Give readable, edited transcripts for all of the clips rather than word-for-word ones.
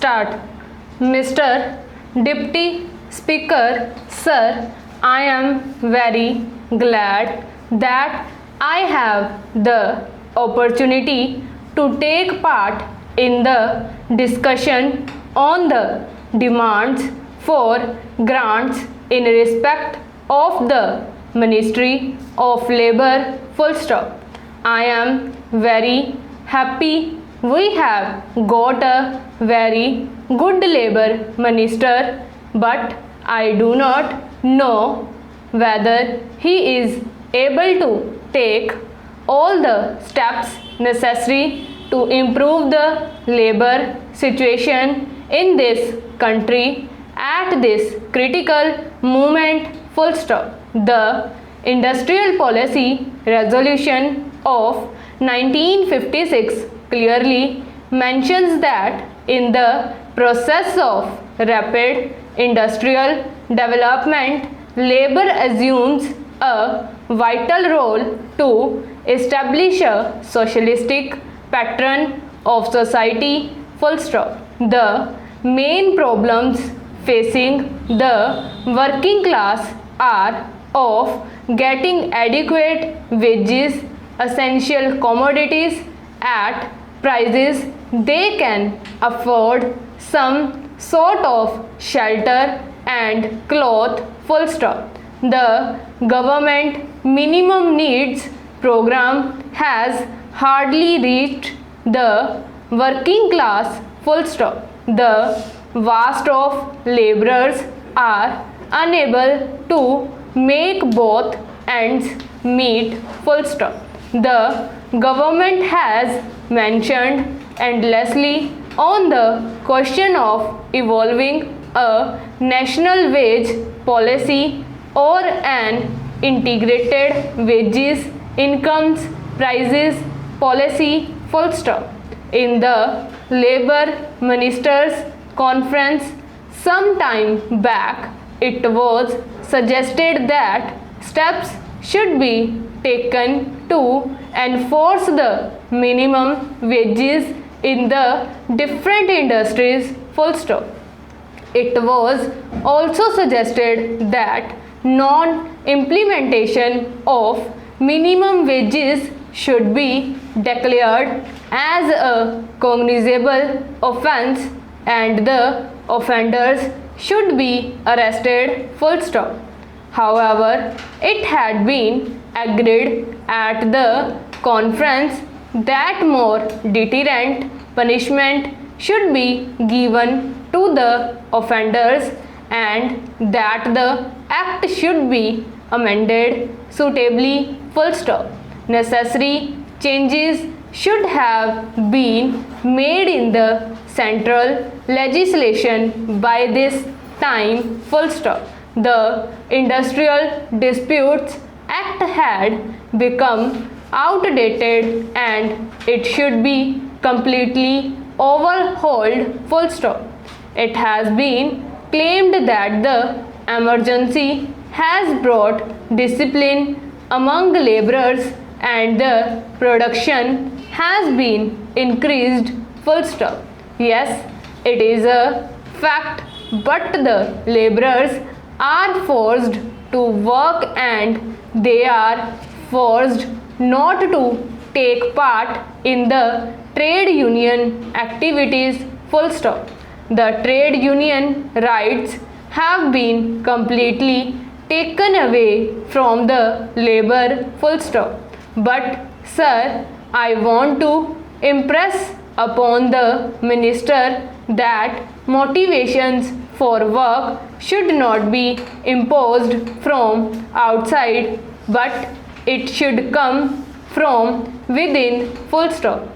Start. Mr. Deputy Speaker, Sir, I am very glad that I have the opportunity to take part in the discussion on the demands for grants in respect of the Ministry of Labour. Full stop. I am very happy we have got a very good labour minister, but I do not know whether he is able to take all the steps necessary to improve the labour situation in this country at this critical moment. Full stop. The Industrial Policy Resolution of 1956 clearly mentions that in the process of rapid industrial development, labor assumes a vital role to establish a socialistic pattern of society. Full stop. The main problems facing the working class are of getting adequate wages, essential commodities at prices they can afford, some sort of shelter and cloth. Full stop. The government minimum needs program has hardly reached the working class. Full stop. The vast of laborers are unable to make both ends meet. Full stop. The government has mentioned endlessly on the question of evolving a national wage policy or an integrated wages, incomes, prices policy. Full stop. In the Labour Ministers' Conference some time back, it was suggested that steps should be taken to enforce the minimum wages in the different industries. Full stop. It was also suggested that non-implementation of minimum wages should be declared as a cognizable offence and the offenders should be arrested. Full stop. However, it had been agreed at the conference that more deterrent punishment should be given to the offenders and that the act should be amended suitably. Full stop. Necessary changes should have been made in the central legislation by this time. Full stop. The Industrial Disputes Act had become outdated and it should be completely overhauled. Full stop. It has been claimed that the emergency has brought discipline among laborers and the production has been increased. Full stop. Yes, it is a fact, but the laborers are forced to work and they are forced not to take part in the trade union activities. Full stop. The trade union rights have been completely taken away from the labor. Full stop. But sir, I want to impress upon the minister that motivations for work should not be imposed from outside, but it should come from within. Full stop.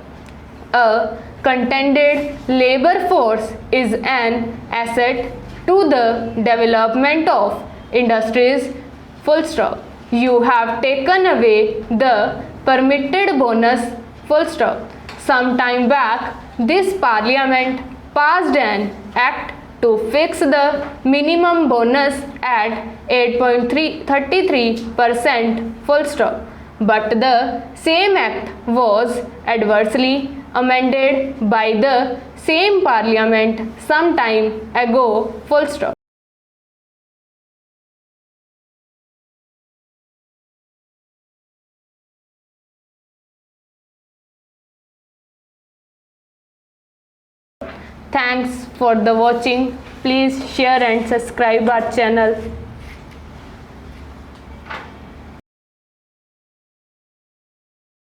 A contented labor force is an asset to the development of industries. Full stop. You have taken away the permitted bonus. Full stop. Some time back, this parliament passed an act to fix the minimum bonus at 8.33%. Full stop. But the same act was adversely amended by the same parliament some time ago, full stop. Thanks for the watching. Please share and subscribe our channel.